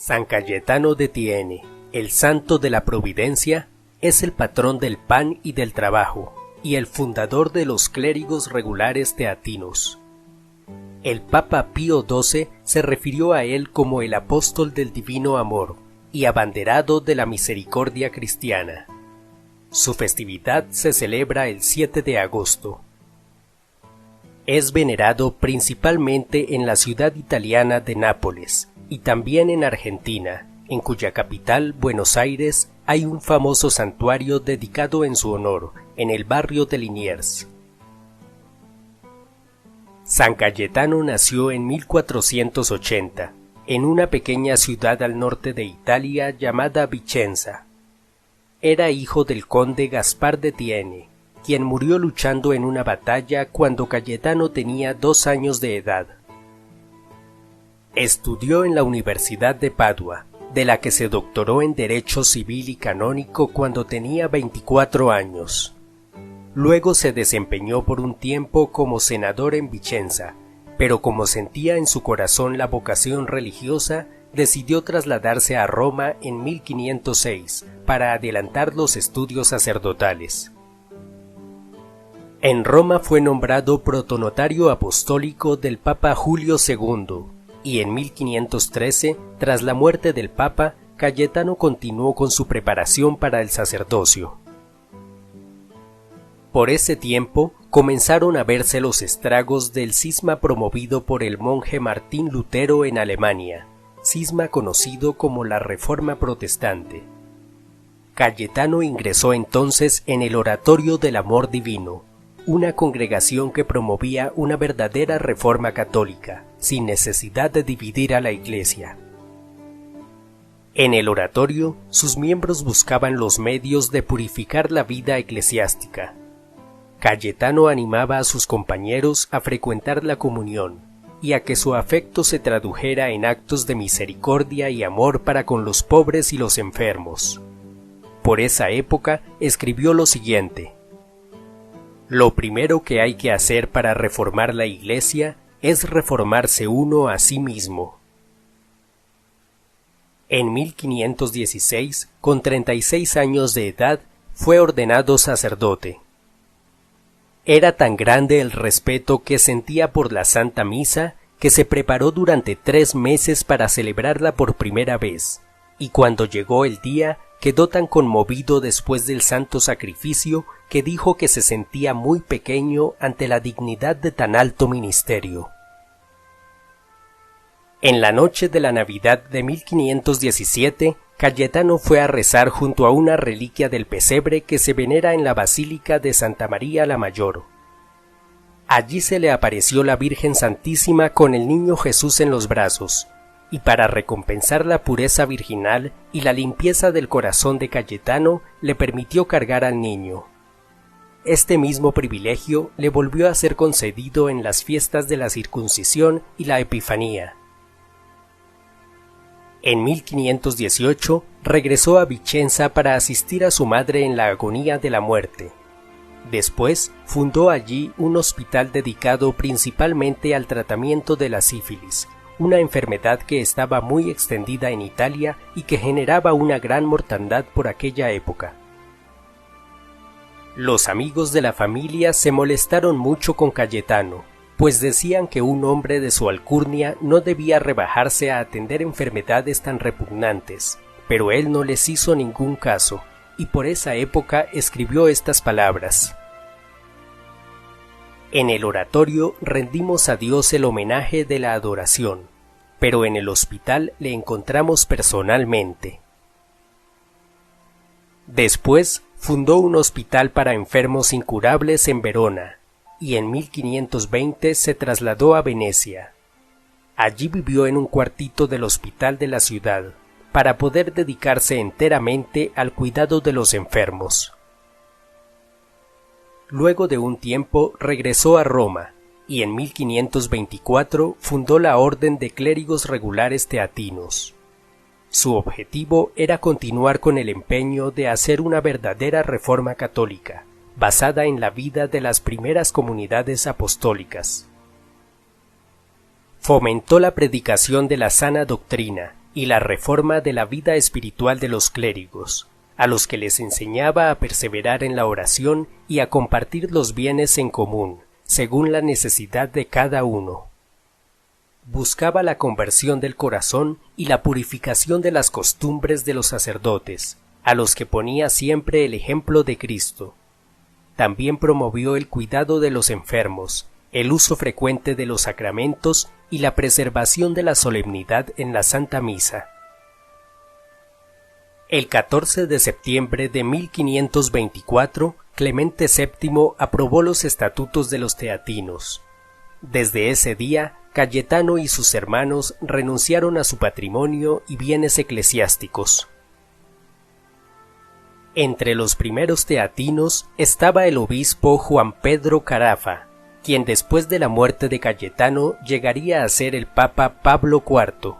San Cayetano de Thiene, el santo de la providencia, es el patrón del pan y del trabajo, y el fundador de los clérigos regulares teatinos. El Papa Pío XII se refirió a él como el apóstol del divino amor y abanderado de la misericordia cristiana. Su festividad se celebra el 7 de agosto. Es venerado principalmente en la ciudad italiana de Nápoles y también en Argentina, en cuya capital, Buenos Aires, hay un famoso santuario dedicado en su honor, en el barrio de Liniers. San Cayetano nació en 1480, en una pequeña ciudad al norte de Italia llamada Vicenza. Era hijo del conde Gaspar de Thiene, quien murió luchando en una batalla cuando Cayetano tenía 2 años de edad. Estudió en la Universidad de Padua, de la que se doctoró en Derecho Civil y Canónico cuando tenía 24 años. Luego se desempeñó por un tiempo como senador en Vicenza, pero como sentía en su corazón la vocación religiosa, decidió trasladarse a Roma en 1506 para adelantar los estudios sacerdotales. En Roma fue nombrado protonotario apostólico del Papa Julio II, y en 1513, tras la muerte del Papa, Cayetano continuó con su preparación para el sacerdocio. Por ese tiempo, comenzaron a verse los estragos del cisma promovido por el monje Martín Lutero en Alemania, cisma conocido como la Reforma Protestante. Cayetano ingresó entonces en el Oratorio del Amor Divino, una congregación que promovía una verdadera reforma católica, sin necesidad de dividir a la Iglesia. En el oratorio, sus miembros buscaban los medios de purificar la vida eclesiástica. Cayetano animaba a sus compañeros a frecuentar la comunión y a que su afecto se tradujera en actos de misericordia y amor para con los pobres y los enfermos. Por esa época escribió lo siguiente: «Lo primero que hay que hacer para reformar la Iglesia es reformarse uno a sí mismo». En 1516, con 36 años de edad, fue ordenado sacerdote. Era tan grande el respeto que sentía por la Santa Misa que se preparó durante 3 meses para celebrarla por primera vez, y cuando llegó el día, quedó tan conmovido después del santo sacrificio que dijo que se sentía muy pequeño ante la dignidad de tan alto ministerio. En la noche de la Navidad de 1517, Cayetano fue a rezar junto a una reliquia del pesebre que se venera en la Basílica de Santa María la Mayor. Allí se le apareció la Virgen Santísima con el niño Jesús en los brazos, y para recompensar la pureza virginal y la limpieza del corazón de Cayetano, le permitió cargar al niño. Este mismo privilegio le volvió a ser concedido en las fiestas de la circuncisión y la Epifanía. En 1518 regresó a Vicenza para asistir a su madre en la agonía de la muerte. Después fundó allí un hospital dedicado principalmente al tratamiento de la sífilis, una enfermedad que estaba muy extendida en Italia y que generaba una gran mortandad por aquella época. Los amigos de la familia se molestaron mucho con Cayetano, pues decían que un hombre de su alcurnia no debía rebajarse a atender enfermedades tan repugnantes, pero él no les hizo ningún caso, y por esa época escribió estas palabras: «En el oratorio rendimos a Dios el homenaje de la adoración, pero en el hospital le encontramos personalmente». Después fundó un hospital para enfermos incurables en Verona, y en 1520 se trasladó a Venecia. Allí vivió en un cuartito del hospital de la ciudad, para poder dedicarse enteramente al cuidado de los enfermos. Luego de un tiempo regresó a Roma, y en 1524 fundó la Orden de Clérigos Regulares Teatinos. Su objetivo era continuar con el empeño de hacer una verdadera reforma católica, basada en la vida de las primeras comunidades apostólicas. Fomentó la predicación de la sana doctrina y la reforma de la vida espiritual de los clérigos, a los que les enseñaba a perseverar en la oración y a compartir los bienes en común, según la necesidad de cada uno. Buscaba la conversión del corazón y la purificación de las costumbres de los sacerdotes, a los que ponía siempre el ejemplo de Cristo. También promovió el cuidado de los enfermos, el uso frecuente de los sacramentos y la preservación de la solemnidad en la Santa Misa. El 14 de septiembre de 1524, Clemente VII aprobó los estatutos de los teatinos. Desde ese día, Cayetano y sus hermanos renunciaron a su patrimonio y bienes eclesiásticos. Entre los primeros teatinos estaba el obispo Juan Pedro Carafa, quien después de la muerte de Cayetano llegaría a ser el Papa Pablo IV.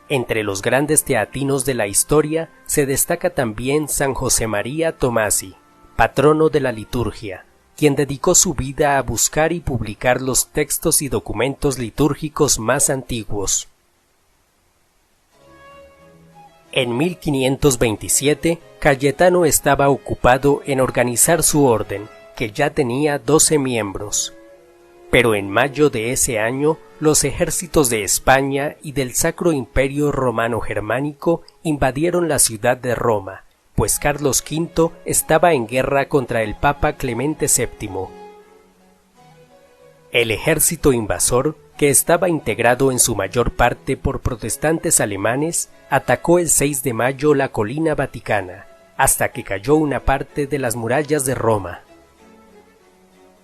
Entre los grandes teatinos de la historia se destaca también San José María Tomasi, patrono de la liturgia, quien dedicó su vida a buscar y publicar los textos y documentos litúrgicos más antiguos. En 1527, Cayetano estaba ocupado en organizar su orden, que ya tenía 12 miembros. Pero en mayo de ese año, los ejércitos de España y del Sacro Imperio Romano Germánico invadieron la ciudad de Roma, pues Carlos V estaba en guerra contra el Papa Clemente VII. El ejército invasor, que estaba integrado en su mayor parte por protestantes alemanes, atacó el 6 de mayo la colina Vaticana, hasta que cayó una parte de las murallas de Roma.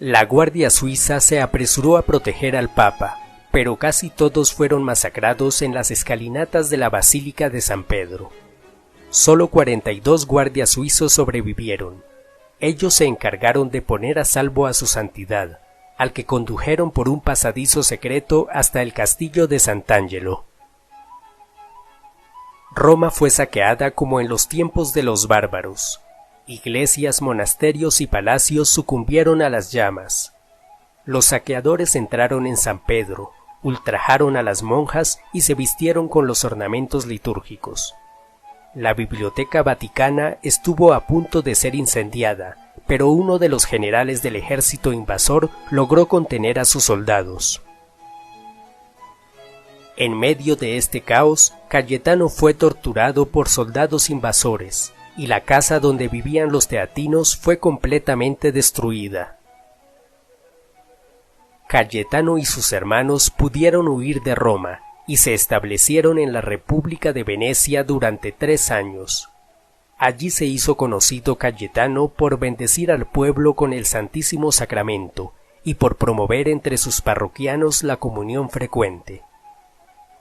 La Guardia Suiza se apresuró a proteger al Papa, pero casi todos fueron masacrados en las escalinatas de la Basílica de San Pedro. Solo 42 guardias suizos sobrevivieron. Ellos se encargaron de poner a salvo a su santidad, al que condujeron por un pasadizo secreto hasta el castillo de Sant'Angelo. Roma fue saqueada como en los tiempos de los bárbaros. Iglesias, monasterios y palacios sucumbieron a las llamas. Los saqueadores entraron en San Pedro, ultrajaron a las monjas y se vistieron con los ornamentos litúrgicos. La Biblioteca Vaticana estuvo a punto de ser incendiada, pero uno de los generales del ejército invasor logró contener a sus soldados. En medio de este caos, Cayetano fue torturado por soldados invasores, y la casa donde vivían los teatinos fue completamente destruida. Cayetano y sus hermanos pudieron huir de Roma, y se establecieron en la República de Venecia durante 3 años. Allí se hizo conocido Cayetano por bendecir al pueblo con el Santísimo Sacramento y por promover entre sus parroquianos la comunión frecuente.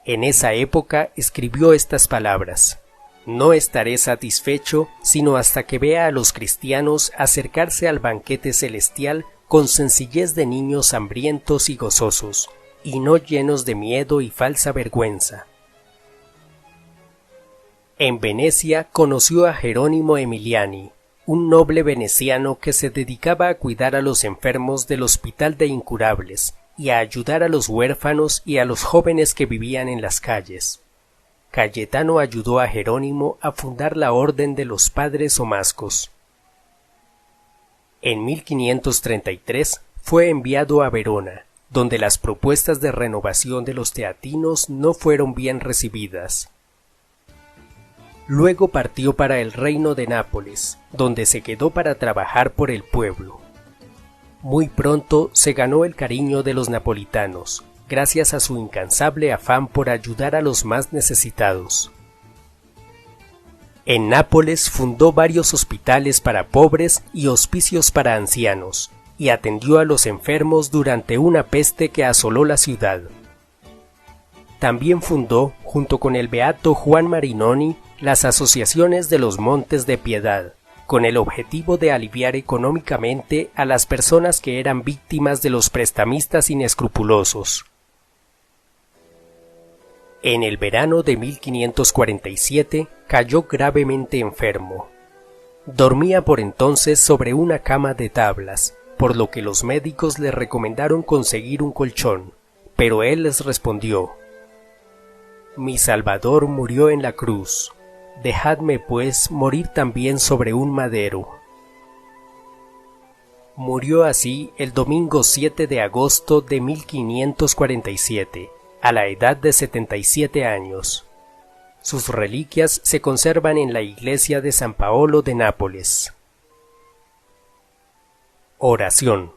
En esa época escribió estas palabras: «No estaré satisfecho sino hasta que vea a los cristianos acercarse al banquete celestial con sencillez de niños hambrientos y gozosos, y no llenos de miedo y falsa vergüenza». En Venecia conoció a Jerónimo Emiliani, un noble veneciano que se dedicaba a cuidar a los enfermos del Hospital de Incurables y a ayudar a los huérfanos y a los jóvenes que vivían en las calles. Cayetano ayudó a Jerónimo a fundar la Orden de los Padres Omascos. En 1533 fue enviado a Verona, donde las propuestas de renovación de los teatinos no fueron bien recibidas. Luego partió para el reino de Nápoles, donde se quedó para trabajar por el pueblo. Muy pronto se ganó el cariño de los napolitanos, gracias a su incansable afán por ayudar a los más necesitados. En Nápoles fundó varios hospitales para pobres y hospicios para ancianos, y atendió a los enfermos durante una peste que asoló la ciudad. También fundó, junto con el beato Juan Marinoni, las asociaciones de los Montes de Piedad, con el objetivo de aliviar económicamente a las personas que eran víctimas de los prestamistas inescrupulosos. En el verano de 1547 cayó gravemente enfermo. Dormía por entonces sobre una cama de tablas, por lo que los médicos le recomendaron conseguir un colchón, pero él les respondió: Mi Salvador murió en la cruz, dejadme pues morir también sobre un madero. Murió así el domingo 7 de agosto de 1547, a la edad de 77 años. Sus reliquias se conservan en la iglesia de San Paolo de Nápoles. Oración.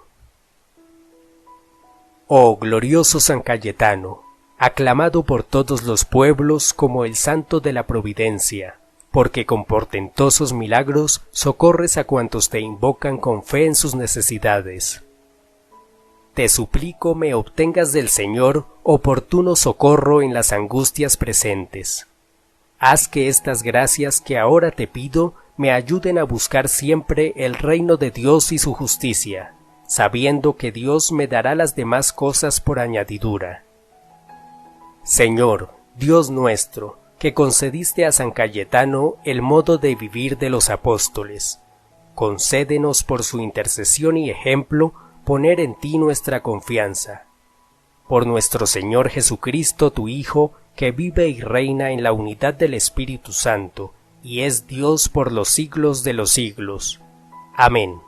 Oh glorioso San Cayetano, aclamado por todos los pueblos como el santo de la providencia, porque con portentosos milagros socorres a cuantos te invocan con fe en sus necesidades. Te suplico me obtengas del Señor oportuno socorro en las angustias presentes. Haz que estas gracias que ahora te pido me ayuden a buscar siempre el reino de Dios y su justicia, sabiendo que Dios me dará las demás cosas por añadidura. Señor, Dios nuestro, que concediste a San Cayetano el modo de vivir de los apóstoles, concédenos por su intercesión y ejemplo poner en ti nuestra confianza. Por nuestro Señor Jesucristo, tu Hijo, que vive y reina en la unidad del Espíritu Santo, y es Dios por los siglos de los siglos. Amén.